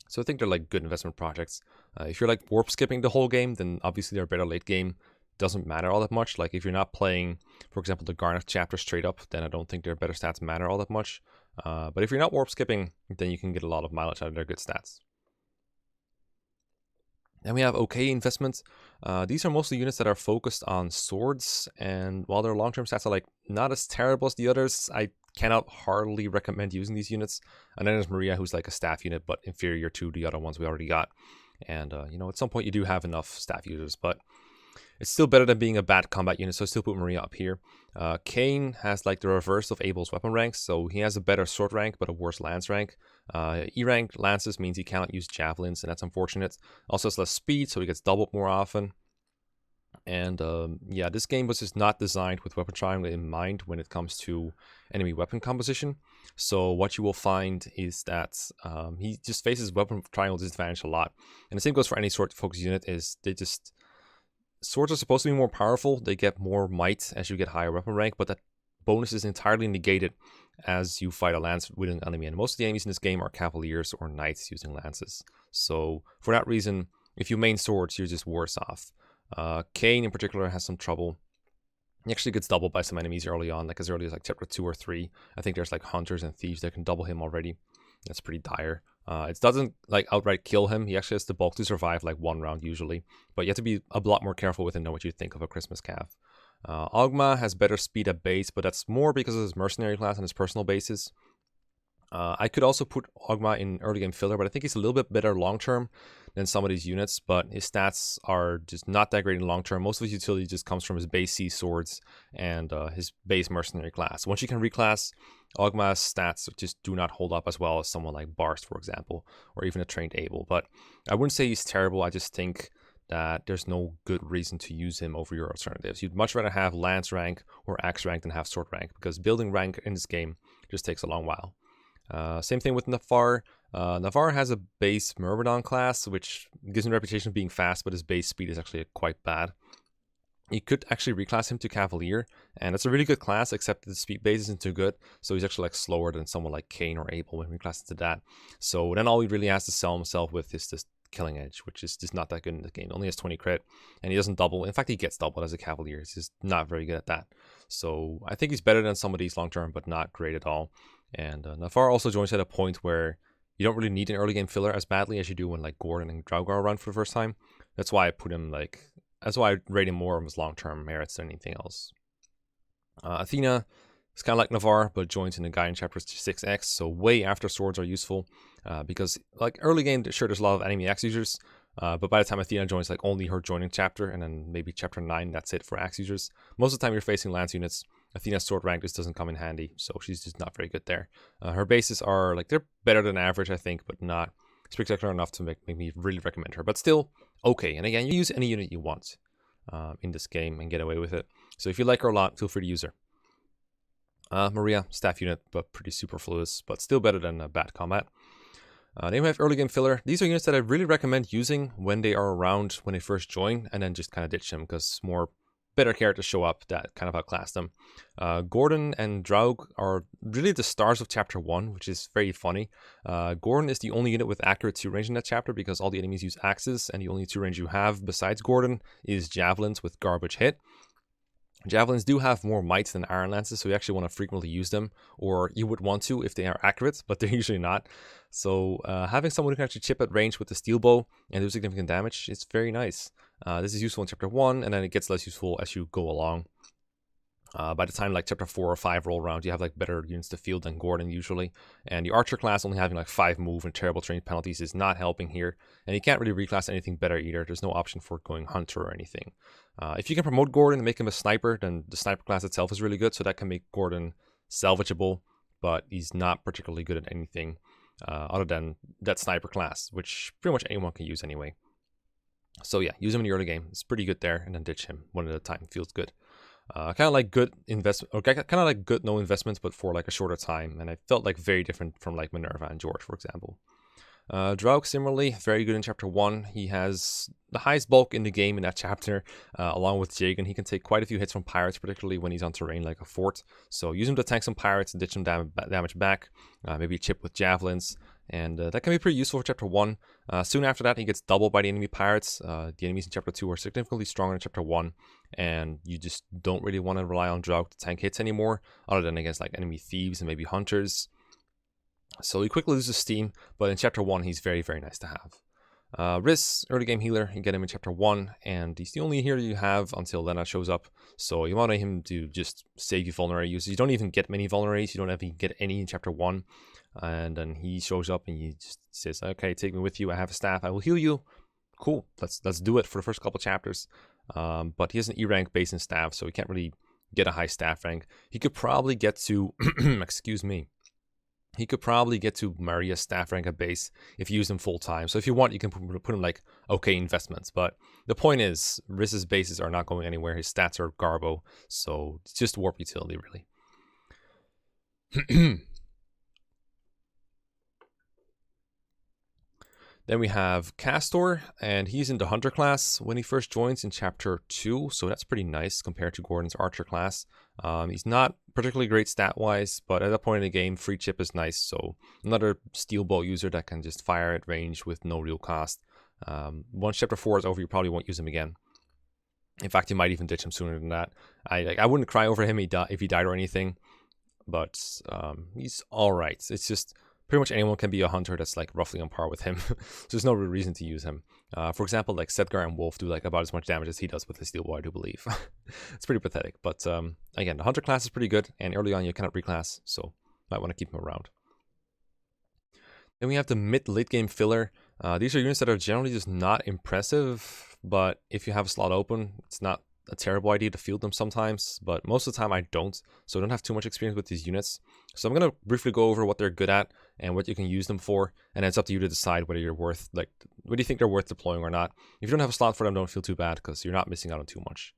So I think they're like good investment projects. If you're like warp skipping the whole game, then obviously they're better late game. Doesn't matter all that much. Like if you're not playing, for example, the Garnet chapter straight up, then I don't think their better stats matter all that much. But if you're not warp skipping, then you can get a lot of mileage out of their good stats. Then we have okay investments. These are mostly units that are focused on swords, and while their long-term stats are like not as terrible as the others, I cannot hardly recommend using these units. And then there's Maria, who's like a staff unit, but inferior to the other ones we already got. And you know, at some point you do have enough staff users, but it's still better than being a bad combat unit, so I still put Maria up here. Kane has like the reverse of Abel's weapon ranks, so he has a better sword rank, but a worse lance rank. E-rank lances means he cannot use javelins, and that's unfortunate. Also has less speed, so he gets doubled more often. And yeah, this game was just not designed with weapon triangle in mind when it comes to enemy weapon composition. So what you will find is that he just faces weapon triangle disadvantage a lot. And the same goes for any sword focus unit, is swords are supposed to be more powerful. They get more might as you get higher weapon rank, but that bonus is entirely negated as you fight a lance with an enemy. And most of the enemies in this game are Cavaliers or Knights using lances. So for that reason, if you main swords, you're just worse off. Kane in particular has some trouble. He actually gets doubled by some enemies early on, like as early as like chapter 2 or 3. I think there's like hunters and thieves that can double him already. That's pretty dire. It doesn't like outright kill him. He actually has the bulk to survive like one round usually. But you have to be a lot more careful with him than what you think of a Christmas Cav. Augma has better speed at base, but that's more because of his mercenary class and his personal bases. I could also put Augma in early game filler, but I think he's a little bit better long term than some of these units, but his stats are just not that great in long term. Most of his utility just comes from his base C swords and his base mercenary class. Once you can reclass, Augma's stats just do not hold up as well as someone like Barst, for example, or even a trained Abel. But I wouldn't say he's terrible. I just think that there's no good reason to use him over your alternatives. You'd much rather have Lance rank or Axe rank than have Sword rank, because building rank in this game just takes a long while. Same thing with Navarro. Navarro has a base Myrmidon class, which gives him a reputation of being fast, but his base speed is actually quite bad. You could actually reclass him to Cavalier, and it's a really good class, except the speed base isn't too good, so he's actually like slower than someone like Kane or Abel when we class into that. So then all he really has to sell himself with is this killing edge, which is just not that good in the game. He only has 20 crit, and he doesn't double. In fact, he gets doubled as a Cavalier. He's just not very good at that. So I think he's better than some of these long term, but not great at all. And Navarro also joins at a point where you don't really need an early game filler as badly as you do when like Gordon and Draug are around for the first time. That's why I put him like, that's why I rate him more of his long term merits than anything else. Athena is kind of like Navarre, but joins in the guide in chapter 6x, so way after swords are useful, because like early game, sure, there's a lot of enemy axe users, but by the time Athena joins, like only her joining chapter, and then maybe chapter 9, that's it for axe users. Most of the time you're facing lance units, Athena's sword rank just doesn't come in handy, so she's just not very good there. Her bases are, like, they're better than average, I think, but not spectacular enough to make me really recommend her, but still okay. And again, you use any unit you want in this game and get away with it. So if you like her a lot, feel free to use her. Maria, staff unit, but pretty superfluous, but still better than bad combat. Then we have early game filler. These are units that I really recommend using when they are around when they first join, and then just kind of ditch them because more better characters show up that kind of outclass them. Gordon and Draug are really the stars of chapter 1, which is very funny. Gordon is the only unit with accurate 2 range in that chapter because all the enemies use axes, and the only 2 range you have besides Gordon is javelins with garbage hit. Javelins do have more might than iron lances, so you actually want to frequently use them, or you would want to if they are accurate, but they're usually not. So having someone who can actually chip at range with the steel bow and do significant damage is very nice. This is useful in chapter 1, and then it gets less useful as you go along. By the time like chapter 4 or 5 roll around, you have like better units to field than Gordon usually. And the archer class only having like 5 move and terrible terrain penalties is not helping here. And you can't really reclass anything better either. There's no option for going hunter or anything. If you can promote Gordon and make him a sniper, then the sniper class itself is really good. So that can make Gordon salvageable, but he's not particularly good at anything other than that sniper class, which pretty much anyone can use anyway. So yeah, use him in the early game. It's pretty good there, and then ditch him one at a time. Feels good. Kind of like good investment, or kind of like good no investments, but for like a shorter time. And I felt like very different from like Minerva and George, for example. Draug similarly, very good in chapter 1. He has the highest bulk in the game in that chapter, along with Jagen. He can take quite a few hits from pirates, particularly when he's on terrain like a fort. So use him to tank some pirates and ditch some damage back. Maybe chip with javelins. And that can be pretty useful for chapter 1. Soon after that, he gets doubled by the enemy pirates. The enemies in chapter 2 are significantly stronger in chapter 1. And you just don't really want to rely on Draug to tank hits anymore, other than against like enemy thieves and maybe hunters. So he quickly loses steam, but in chapter 1, he's very, very nice to have. Riz, early game healer, you get him in chapter 1, and he's the only healer you have until Lena shows up. So you want him to just save you vulnerary uses. You don't even get many vulneraries, you don't even get any in chapter 1. And then he shows up and he just says, okay, take me with you, I have a staff, I will heal you. Cool, let's do it for the first couple chapters. But he has an E rank base in staff, so he can't really get a high staff rank. He could probably get to, excuse me, he could probably get to Maria's staff rank at base if you use him full time. So if you want, you can put him like okay investments. But the point is, Riz's bases are not going anywhere. His stats are garbo, so it's just warp utility really. Then we have Castor, and he's in the Hunter class when he first joins in chapter 2, so that's pretty nice compared to Gordon's Archer class. He's not particularly great stat-wise, but at that point in the game, free chip is nice, so another steel bow user that can just fire at range with no real cost. Once chapter 4 is over, you probably won't use him again. In fact, you might even ditch him sooner than that. I wouldn't cry over him if he died or anything, but he's alright. It's just pretty much anyone can be a hunter that's like roughly on par with him. So there's no real reason to use him. For example, like Sedgar and Wolf do like about as much damage as he does with his steel bow, I do believe. It's pretty pathetic. But again, the hunter class is pretty good, and early on you cannot reclass, so might want to keep him around. Then we have the mid-late game filler. These are units that are generally just not impressive, but if you have a slot open, it's not a terrible idea to field them sometimes, but most of the time I don't, so I don't have too much experience with these units. So I'm going to briefly go over what they're good at and what you can use them for, and it's up to you to decide whether you're worth, like, what do you think they're worth deploying or not. If you don't have a slot for them, don't feel too bad, because you're not missing out on too much.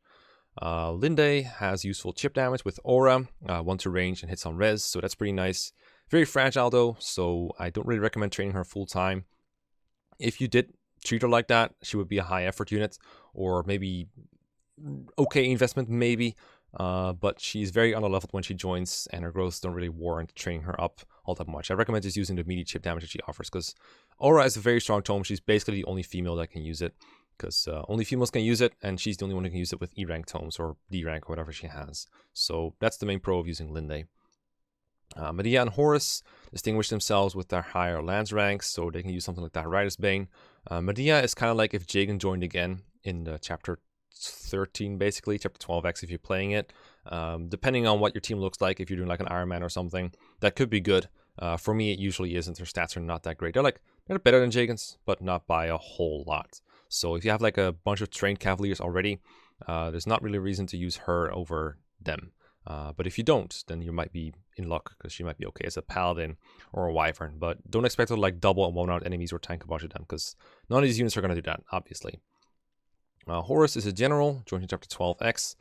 Linday has useful chip damage with Aura, 1 to range and hits on res, so that's pretty nice. Very fragile though, so I don't really recommend training her full time. If you did treat her like that, she would be a high effort unit, or maybe okay investment maybe, but she's very underleveled when she joins, and her growths don't really warrant training her up all that much. I recommend just using the immediate chip damage that she offers, because Aura is a very strong tome. She's basically the only female that can use it, because only females can use it, and she's the only one who can use it with E rank tomes or D rank or whatever she has. So that's the main pro of using Linday. Medea and Horus distinguish themselves with their higher lance ranks, so they can use something like that Rider's Bane. Medea is kind of like if Jagen joined again in the chapter 13, basically, chapter 12x if you're playing it. Depending on what your team looks like, if you're doing like an Iron Man or something, that could be good. For me, it usually isn't. Their stats are not that great. They're better than Jagen's, but not by a whole lot. So if you have like a bunch of trained Cavaliers already, there's not really a reason to use her over them. But if you don't, then you might be in luck, because she might be okay as a Paladin or a Wyvern. But don't expect her to like double and one out enemies or tank a bunch of them, because none of these units are going to do that, obviously. Horus is a general, joined in chapter 12x.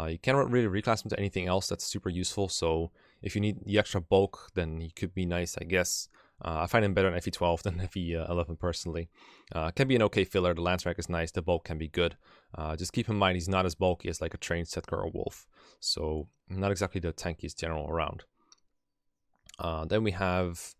You cannot really reclass him to anything else that's super useful, so if you need the extra bulk, then he could be nice, I guess. I find him better in FE12 than FE11 personally. Can be an okay filler. The lance rank is nice. The bulk can be good. Just keep in mind he's not as bulky as like a trained Setker or Wolf, so not exactly the tankiest general around. Then we have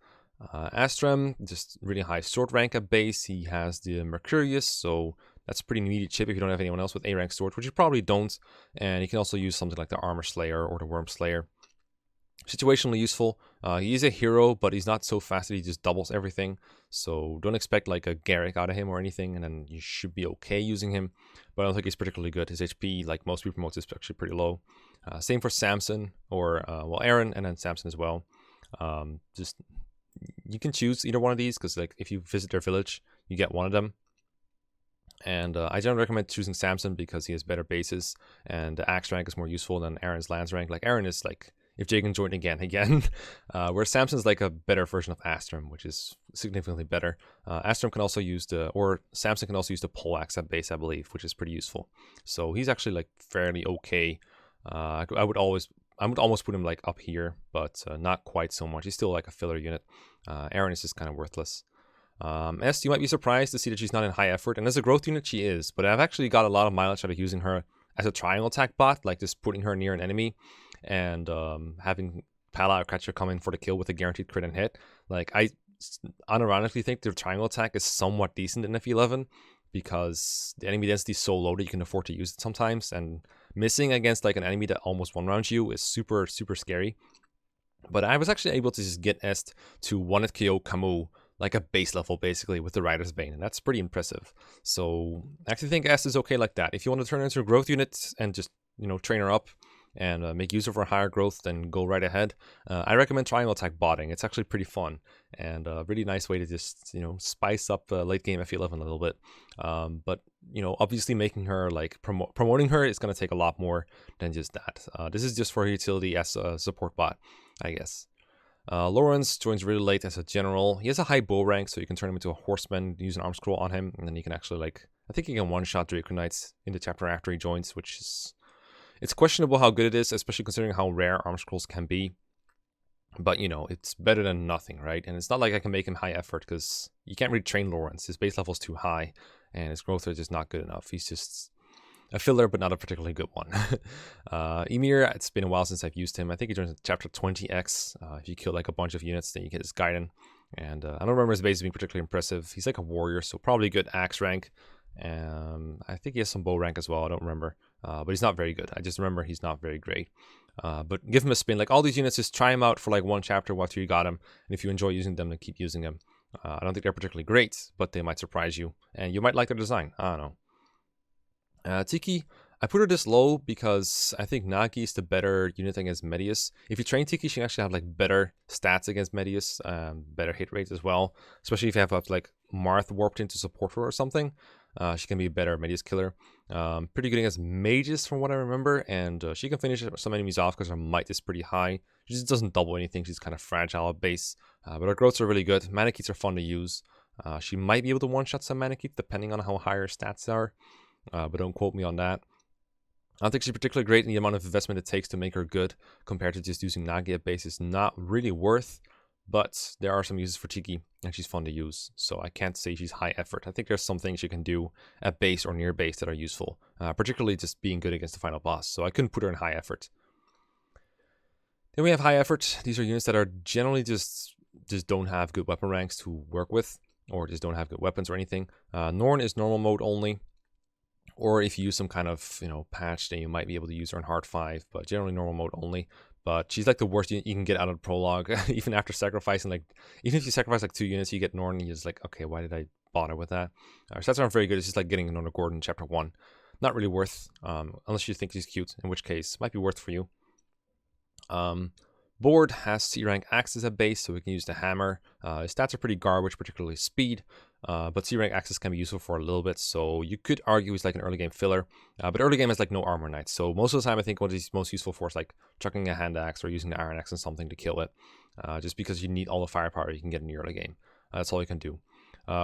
Astram, just really high sword rank at base. He has the Mercurius, so that's a pretty immediate chip if you don't have anyone else with A rank sword, which you probably don't. And you can also use something like the Armor Slayer or the Worm Slayer. Situationally useful. He is a hero, but he's not so fast that he just doubles everything. So don't expect like a Garrick out of him or anything, and then you should be okay using him. But I don't think he's particularly good. His HP, like most people promotes, is actually pretty low. Same for Samson, or well, Aaron, and then Samson as well. Just you can choose either one of these, because like if you visit their village, you get one of them. And I generally recommend choosing Samson because he has better bases, and the axe rank is more useful than Aaron's lance rank. Like Aaron is like if Jagen joined again, where Samson's like a better version of Astram, which is significantly better. Astram can also use Samson can also use the poleaxe at base, I believe, which is pretty useful. So he's actually like fairly okay. I would almost put him like up here, but not quite so much. He's still like a filler unit. Aaron is just kind of worthless. You might be surprised to see that she's not in high effort, and as a growth unit she is, but I've actually got a lot of mileage out of using her as a triangle attack bot, like just putting her near an enemy and having Pala or Katria come in for the kill with a guaranteed crit and hit. Like I unironically think their triangle attack is somewhat decent in FE11, because the enemy density is so low that you can afford to use it sometimes, and missing against like an enemy that almost one-rounds you is super, super scary. But I was actually able to just get Est to 1-hit KO Camus, like a base level basically, with the Rider's Bane, and that's pretty impressive. So I actually think Est is okay like that. If you want to turn her into a growth unit and just, you know, train her up and make use of her higher growth, then go right ahead. I recommend triangle attack botting. It's actually pretty fun and a really nice way to just, you know, spice up late game FE11 a little bit. But, you know, obviously making her like promoting her is going to take a lot more than just that. This is just for utility as a support bot, I guess. Laurence joins really late as a general. He has a high bow rank, so you can turn him into a horseman, use an arm scroll on him, and then you can actually like, I think you can one-shot Draco Knights in the chapter after he joins, which is, it's questionable how good it is, especially considering how rare arm scrolls can be. But, you know, it's better than nothing, right? And it's not like I can make him high effort, because you can't really train Laurence. His base level is too high, and his growth rate is not good enough. He's just a filler, but not a particularly good one. Emir, it's been a while since I've used him. I think he joins in chapter 20x. If you kill like a bunch of units, then you get his Gaiden. And I don't remember his base being particularly impressive. He's like a warrior, so probably good axe rank. I think he has some bow rank as well. I don't remember. But he's not very good. I just remember he's not very great. But give him a spin. Like all these units, just try him out for like one chapter after you got him. And if you enjoy using them, then keep using them. I don't think they're particularly great, but they might surprise you. And you might like their design. I don't know. Tiki, I put her this low because I think Nagi is the better unit against Medius. If you train Tiki, she can actually have like better stats against Medius, better hit rates as well. Especially if you have like Marth warped in to support her or something. She can be a better Medius killer. Pretty good against mages from what I remember, and she can finish some enemies off because her might is pretty high. She just doesn't double anything, she's kind of fragile at base. But her growths are really good. Manikeets are fun to use. She might be able to one-shot some Manikeets depending on how high her stats are. But don't quote me on that. I don't think she's particularly great, in the amount of investment it takes to make her good compared to just using Nagi at base is not really worth but there are some uses for Tiki, and she's fun to use, so I can't say she's high effort. I think there's some things you can do at base or near base that are useful, particularly just being good against the final boss, so I couldn't put her in high effort. Then we have high effort. These are units that are generally just don't have good weapon ranks to work with, or just don't have good weapons or anything. Norn is normal mode only, or if you use some kind of patch, then you might be able to use her in hard 5, but generally normal mode only. But she's like the worst you can get out of the prologue, even after sacrificing, even if you sacrifice like 2 units, you get Norn, and you're just like, okay, why did I bother with that? Stats aren't very good. It's just like getting another Gordon in chapter 1. Not really worth, unless you think he's cute, in which case, might be worth for you. Board has C rank axes at base, so we can use the hammer. His stats are pretty garbage, particularly speed, but C rank axes can be useful for a little bit, so you could argue he's like an early game filler, but early game has like no armor knights, so most of the time I think what he's most useful for is like chucking a hand axe or using the iron axe on something to kill it, just because you need all the firepower you can get in the early game. That's all you can do.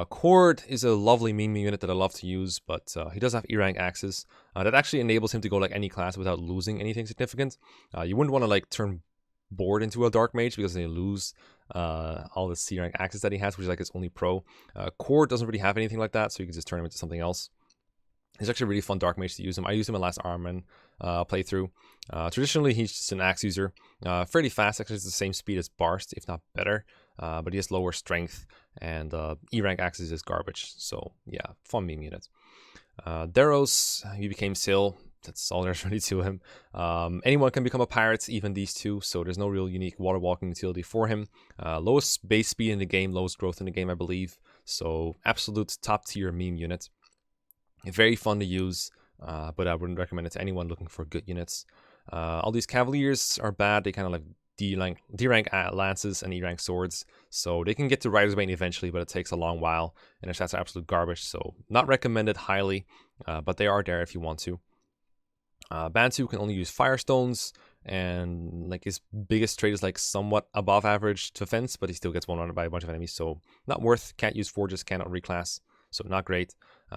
Cord is a lovely meme unit that I love to use, but he does have E rank axes. That actually enables him to go like any class without losing anything significant. You wouldn't want to like turn Board into a dark mage because they lose all the C rank axes that he has, which is like his only pro. Cord doesn't really have anything like that, so you can just turn him into something else. He's actually a really fun dark mage to use him. I used him in last Armman playthrough. Traditionally, he's just an axe user. Fairly fast, actually, it's the same speed as Barst, if not better. But he has lower strength, and E rank axes is garbage. So yeah, fun meme unit. Deros, he became Sil. That's all there's really to him. Anyone can become a pirate, even these two, so there's no real unique water walking utility for him. Lowest base speed in the game, lowest growth in the game, I believe. So absolute top tier meme unit. Very fun to use, but I wouldn't recommend it to anyone looking for good units. All these Cavaliers are bad. They kind of like D-rank lances and E-rank swords, so they can get to Rider's Bane eventually, but it takes a long while, and their stats are absolute garbage, so not recommended highly, but they are there if you want to. Bantu can only use Firestones, and like his biggest trait is like somewhat above average defense, but he still gets one-on-one by a bunch of enemies, so not worth. Can't use Forges, cannot reclass, so not great.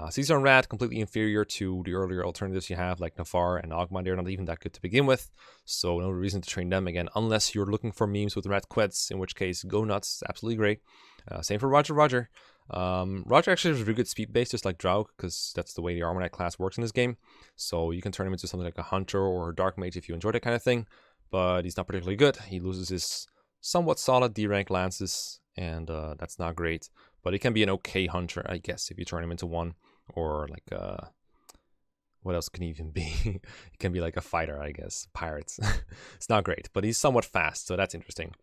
Caesar and Rat, completely inferior to the earlier alternatives you have, like Navarro and Augma. They're not even that good to begin with, so no reason to train them again, unless you're looking for memes with Rat Quets, in which case, go nuts, absolutely great. Same for Roger. Roger actually has a really good speed base, just like Draug, because that's the way the Armor Knight class works in this game, so you can turn him into something like a Hunter or a Dark Mage if you enjoy that kind of thing, but he's not particularly good. He loses his somewhat solid D-rank lances, and that's not great. But he can be an okay hunter, I guess, if you turn him into one. Or like, what else can he even be? He can be like a fighter, I guess. Pirates. It's not great, but he's somewhat fast, so that's interesting.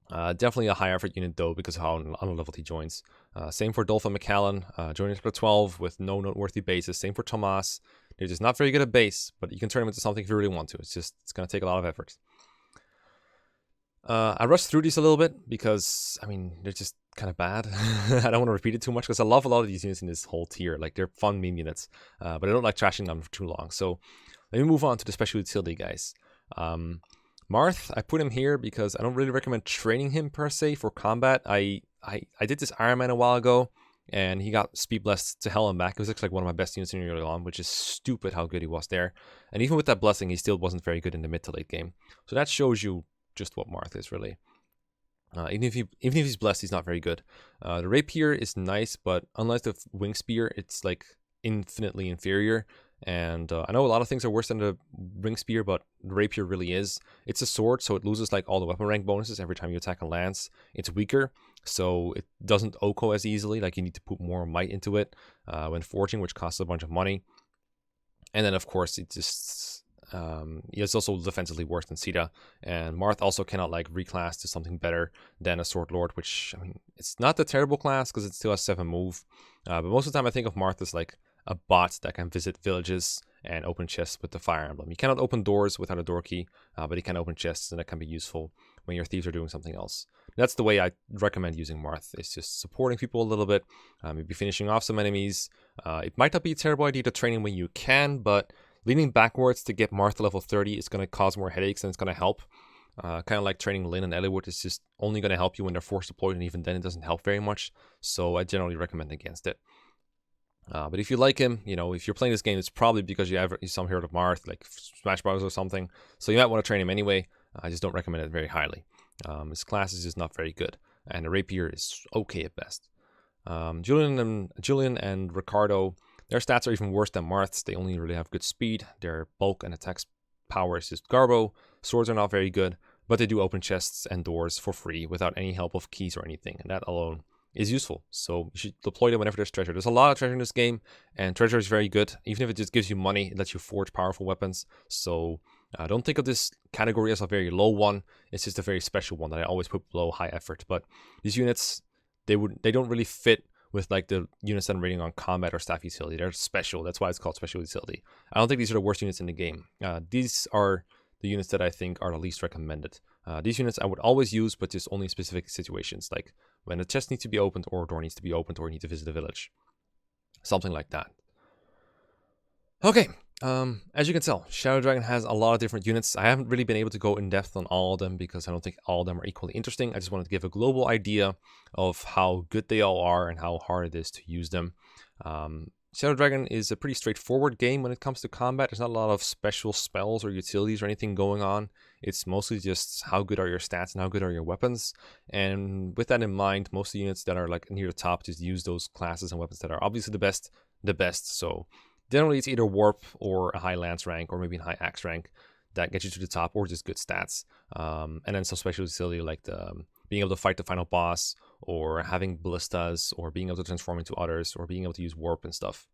Definitely a high effort unit though, because of how unleveled he joins. Same for Dolphin McCallan, joining chapter 12 with no noteworthy bases. Same for Tomas. They're just not very good at base, but you can turn him into something if you really want to. It's going to take a lot of effort. I rushed through these a little bit because, I mean, they're just kind of bad. I don't want to repeat it too much because I love a lot of these units in this whole tier. Like, they're fun meme units, but I don't like trashing them for too long. So let me move on to the special utility guys. Marth, I put him here because I don't really recommend training him per se for combat. I did this Iron Man a while ago, and he got speed blessed to hell and back. It was actually like one of my best units in early on, which is stupid how good he was there. And even with that blessing, he still wasn't very good in the mid to late game. So that shows you just what Marth is really. Even if he's blessed, he's not very good. The rapier is nice, but unlike the wing spear, it's like infinitely inferior. And I know a lot of things are worse than the ring spear, but the rapier really is. It's a sword, so it loses like all the weapon rank bonuses every time you attack a lance. It's weaker, so it doesn't OHKO as easily. Like, you need to put more might into it when forging, which costs a bunch of money. And then of course it just it's also defensively worse than Sita, and Marth also cannot like reclass to something better than a Sword Lord, which, I mean, it's not the terrible class because it still has 7 move, but most of the time I think of Marth as like a bot that can visit villages and open chests with the Fire Emblem. You cannot open doors without a door key, but you can open chests, and that can be useful when your thieves are doing something else. That's the way I recommend using Marth. It's just supporting people a little bit, maybe finishing off some enemies. It might not be a terrible idea to train him when you can, but leaning backwards to get Marth to level 30 is going to cause more headaches than it's going to help. Kind of like training Lena and Eliwood is just only going to help you when they're force deployed, and even then it doesn't help very much. So I generally recommend against it. But if you like him, you know, if you're playing this game, it's probably because you some heard of Marth, like Smash Bros or something. So you might want to train him anyway. I just don't recommend it very highly. His class is just not very good, and the rapier is okay at best. Julian and Ricardo, their stats are even worse than Marth's. They only really have good speed. Their bulk and attack power is just garbo. Swords are not very good, but they do open chests and doors for free without any help of keys or anything, and that alone is useful. So you should deploy them whenever there's treasure. There's a lot of treasure in this game, and treasure is very good. Even if it just gives you money, it lets you forge powerful weapons. So don't think of this category as a very low one. It's just a very special one that I always put below high effort. But these units, they don't really fit with like the units that I'm rating on combat or staff utility. They're special. That's why it's called special utility. I don't think these are the worst units in the game. These are the units that I think are the least recommended. These units I would always use, but just only in specific situations, like when a chest needs to be opened, or a door needs to be opened, or you need to visit a village. Something like that. Okay, as you can tell, Shadow Dragon has a lot of different units. I haven't really been able to go in depth on all of them because I don't think all of them are equally interesting. I just wanted to give a global idea of how good they all are and how hard it is to use them. Shadow Dragon is a pretty straightforward game when it comes to combat. There's not a lot of special spells or utilities or anything going on. It's mostly just how good are your stats and how good are your weapons. And with that in mind, most of the units that are like near the top just use those classes and weapons that are obviously the best. So generally it's either warp or a high lance rank or maybe a high axe rank that gets you to the top, or just good stats. And then some special utility like being able to fight the final boss, or having ballistas, or being able to transform into others, or being able to use warp and stuff.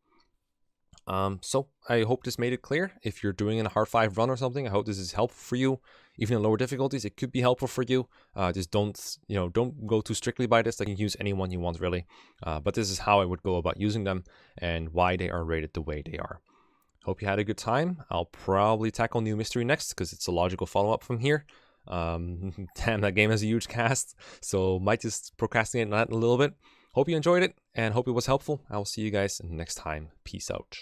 So I hope this made it clear. If you're doing a hard 5 run or something, I hope this is helpful for you. Even in lower difficulties, it could be helpful for you. Just don't go too strictly by this. Like, you can use any one you want, really. But this is how I would go about using them and why they are rated the way they are. Hope you had a good time. I'll probably tackle New Mystery next because it's a logical follow-up from here. Damn, that game has a huge cast, so might just procrastinate on that a little bit. Hope you enjoyed it and hope it was helpful. I will see you guys next time. Peace out.